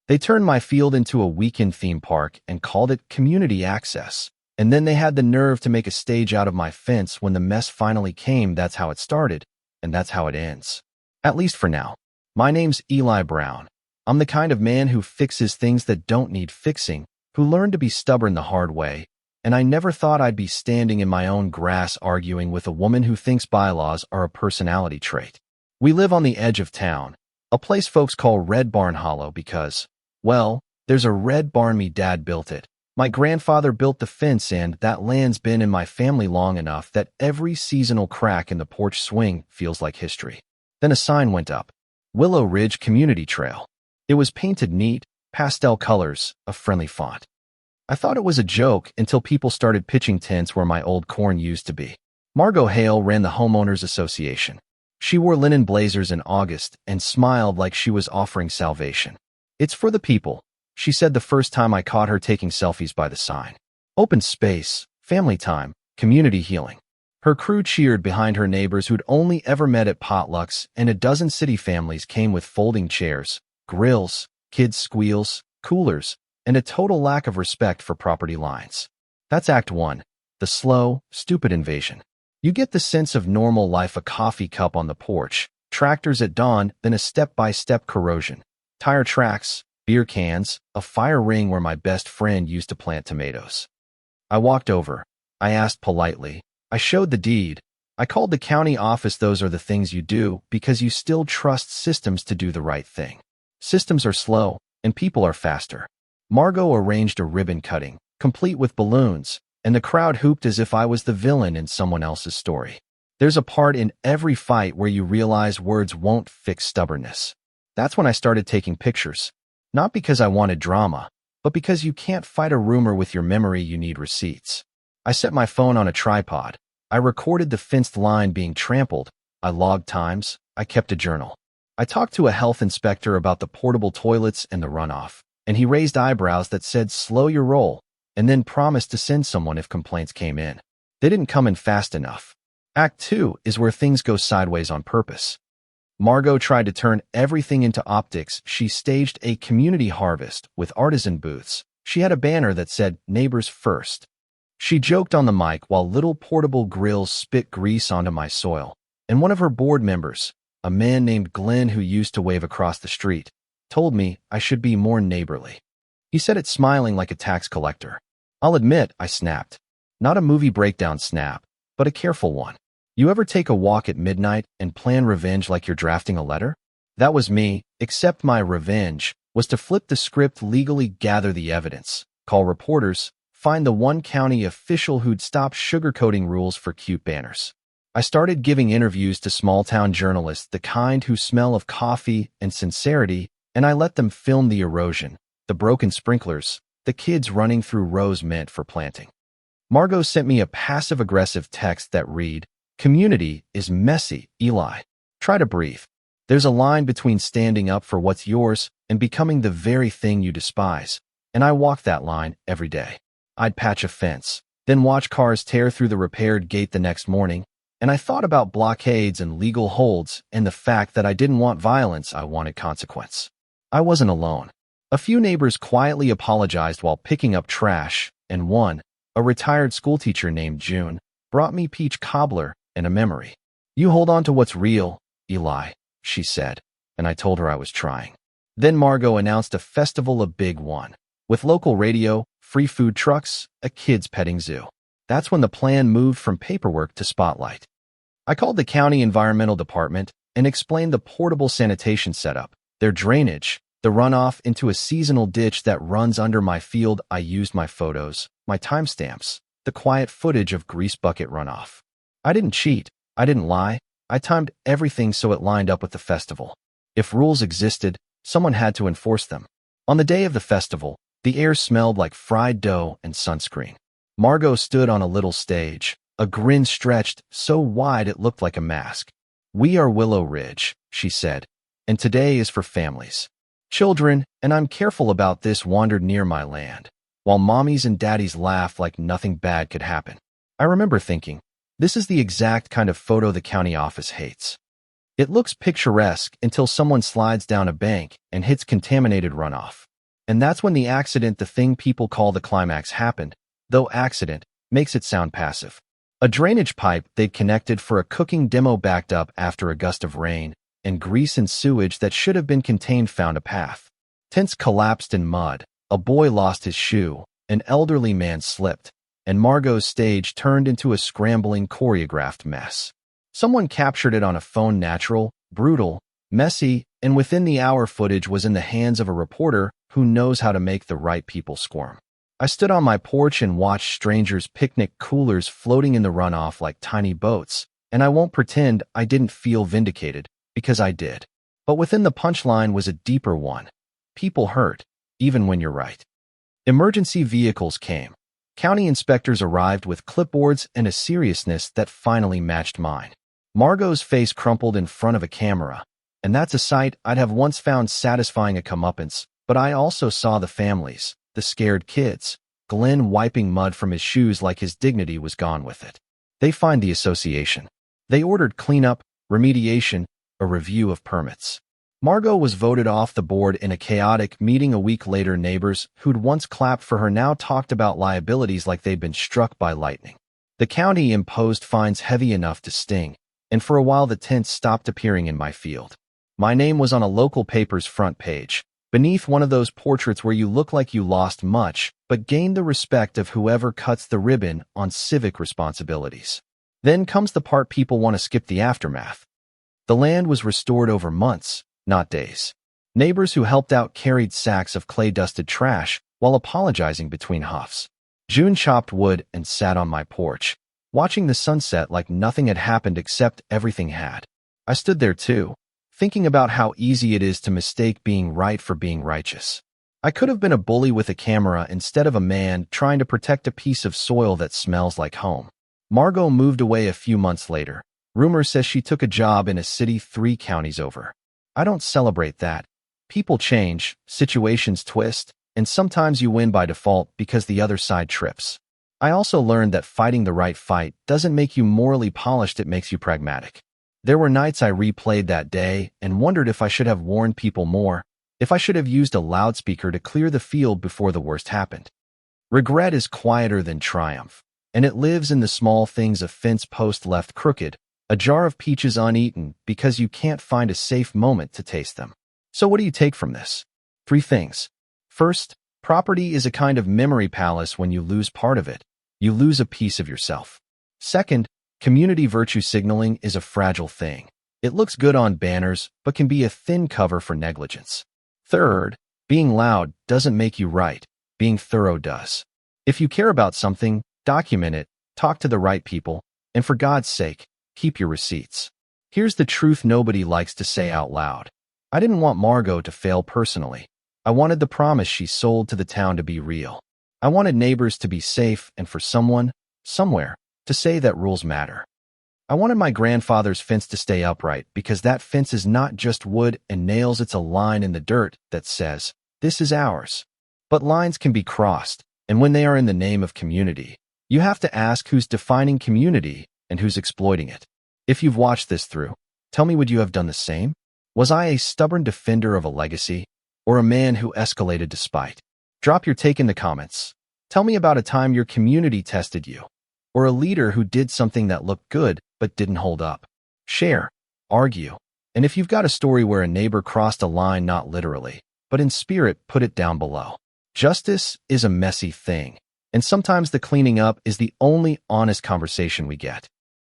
They turned my field into a weekend theme park and called it community access. And then they had the nerve to make a stage out of my fence when the mess finally came. That's how it started, and that's how it ends. At least for now. My name's Eli Brown. I'm the kind of man who fixes things that don't need fixing, who learned to be stubborn the hard way, and I never thought I'd be standing in my own grass arguing with a woman who thinks bylaws are a personality trait. We live on the edge of town, a place folks call Red Barn Hollow because, well, there's a red barn. Me dad built it. My grandfather built the fence, and that land's been in my family long enough that every seasonal crack in the porch swing feels like history. Then a sign went up. Willow Ridge Community Trail. It was painted neat, pastel colors, a friendly font. I thought it was a joke until people started pitching tents where my old corn used to be. Margot Hale ran the Homeowners Association. She wore linen blazers in August and smiled like she was offering salvation. It's for the people, she said the first time I caught her taking selfies by the sign. Open space, family time, community healing. Her crew cheered behind her neighbors who'd only ever met at potlucks, and a dozen city families came with folding chairs, grills, kids' squeals, coolers, and a total lack of respect for property lines. That's Act 1, the slow, stupid invasion. You get the sense of normal life: a coffee cup on the porch, tractors at dawn, then a step-by-step corrosion, tire tracks, beer cans, a fire ring where my best friend used to plant tomatoes. I walked over. I asked politely. I showed the deed. I called the county office. Those are the things you do because you still trust systems to do the right thing. Systems are slow, and people are faster. Margot arranged a ribbon cutting, complete with balloons, and the crowd hooped as if I was the villain in someone else's story. There's a part in every fight where you realize words won't fix stubbornness. That's when I started taking pictures. Not because I wanted drama, but because you can't fight a rumor with your memory. You need receipts. I set my phone on a tripod. I recorded the fenced line being trampled. I logged times. I kept a journal. I talked to a health inspector about the portable toilets and the runoff, and he raised eyebrows that said, "Slow your roll," and then promised to send someone if complaints came in. They didn't come in fast enough. Act 2 is where things go sideways on purpose. Margot tried to turn everything into optics. She staged a community harvest with artisan booths. She had a banner that said, "Neighbors First." She joked on the mic while little portable grills spit grease onto my soil. And one of her board members, a man named Glenn who used to wave across the street, told me I should be more neighborly. He said it smiling like a tax collector. I'll admit, I snapped. Not a movie breakdown snap, but a careful one. You ever take a walk at midnight and plan revenge like you're drafting a letter? That was me, except my revenge was to flip the script, legally gather the evidence, call reporters, find the one county official who'd stop sugarcoating rules for cute banners. I started giving interviews to small-town journalists, the kind who smell of coffee and sincerity, and I let them film the erosion, the broken sprinklers, the kids running through rows meant for planting. Margot sent me a passive-aggressive text that read, "Community is messy, Eli. Try to breathe. There's a line between standing up for what's yours and becoming the very thing you despise, and I walk that line every day." I'd patch a fence, then watch cars tear through the repaired gate the next morning, and I thought about blockades and legal holds and the fact that I didn't want violence, I wanted consequence. I wasn't alone. A few neighbors quietly apologized while picking up trash, and one, a retired schoolteacher named June, brought me peach cobbler and a memory. "You hold on to what's real, Eli," she said, and I told her I was trying. Then Margot announced a festival, a big one, with local radio, free food trucks, a kids' petting zoo. That's when the plan moved from paperwork to spotlight. I called the county environmental department and explained the portable sanitation setup, their drainage, the runoff into a seasonal ditch that runs under my field. I used my photos, my timestamps, the quiet footage of grease bucket runoff. I didn't cheat. I didn't lie. I timed everything so it lined up with the festival. If rules existed, someone had to enforce them. On the day of the festival, the air smelled like fried dough and sunscreen. Margot stood on a little stage, a grin stretched so wide it looked like a mask. "We are Willow Ridge," she said, "and today is for families. Children, and I'm careful about this, wandered near my land, while mommies and daddies laughed like nothing bad could happen." I remember thinking, this is the exact kind of photo the county office hates. It looks picturesque until someone slides down a bank and hits contaminated runoff. And that's when the thing people call the climax, happened, though accident makes it sound passive. A drainage pipe they'd connected for a cooking demo backed up after a gust of rain, and grease and sewage that should have been contained found a path. Tents collapsed in mud, a boy lost his shoe, an elderly man slipped, and Margot's stage turned into a scrambling, choreographed mess. Someone captured it on a phone. Natural, brutal, messy, and within the hour footage was in the hands of a reporter who knows how to make the right people squirm. I stood on my porch and watched strangers' picnic coolers floating in the runoff like tiny boats, and I won't pretend I didn't feel vindicated, because I did. But within the punchline was a deeper one. People hurt, even when you're right. Emergency vehicles came. County inspectors arrived with clipboards and a seriousness that finally matched mine. Margot's face crumpled in front of a camera, and that's a sight I'd have once found satisfying a comeuppance, but I also saw the families, the scared kids, Glenn wiping mud from his shoes like his dignity was gone with it. They find the association. They ordered cleanup, remediation, a review of permits. Margot was voted off the board in a chaotic meeting a week later. Neighbors who'd once clapped for her now talked about liabilities like they'd been struck by lightning. The county imposed fines heavy enough to sting, and for a while the tents stopped appearing in my field. My name was on a local paper's front page, beneath one of those portraits where you look like you lost much, but gained the respect of whoever cuts the ribbon on civic responsibilities. Then comes the part people want to skip: the aftermath. The land was restored over months, not days. Neighbors who helped out carried sacks of clay-dusted trash while apologizing between huffs. June chopped wood and sat on my porch, watching the sunset like nothing had happened except everything had. I stood there too, thinking about how easy it is to mistake being right for being righteous. I could have been a bully with a camera instead of a man trying to protect a piece of soil that smells like home. Margot moved away a few months later. Rumor says she took a job in a city 3 counties over. I don't celebrate that. People change, situations twist, and sometimes you win by default because the other side trips. I also learned that fighting the right fight doesn't make you morally polished, it makes you pragmatic. There were nights I replayed that day and wondered if I should have warned people more, if I should have used a loudspeaker to clear the field before the worst happened. Regret is quieter than triumph, and it lives in the small things: a fence post left crooked, a jar of peaches uneaten because you can't find a safe moment to taste them. So what do you take from this? 3 things. First, property is a kind of memory palace. When you lose part of it, you lose a piece of yourself. Second, community virtue signaling is a fragile thing. It looks good on banners, but can be a thin cover for negligence. Third, being loud doesn't make you right. Being thorough does. If you care about something, document it, talk to the right people, and for God's sake, keep your receipts. Here's the truth nobody likes to say out loud. I didn't want Margot to fail personally. I wanted the promise she sold to the town to be real. I wanted neighbors to be safe and for someone, somewhere, to say that rules matter. I wanted my grandfather's fence to stay upright because that fence is not just wood and nails, it's a line in the dirt that says, "This is ours." But lines can be crossed, and when they are in the name of community, you have to ask who's defining community and who's exploiting it. If you've watched this through, tell me, would you have done the same? Was I a stubborn defender of a legacy, or a man who escalated despite? Drop your take in the comments. Tell me about a time your community tested you, or a leader who did something that looked good but didn't hold up. Share, argue, and if you've got a story where a neighbor crossed a line not literally, but in spirit, put it down below. Justice is a messy thing, and sometimes the cleaning up is the only honest conversation we get.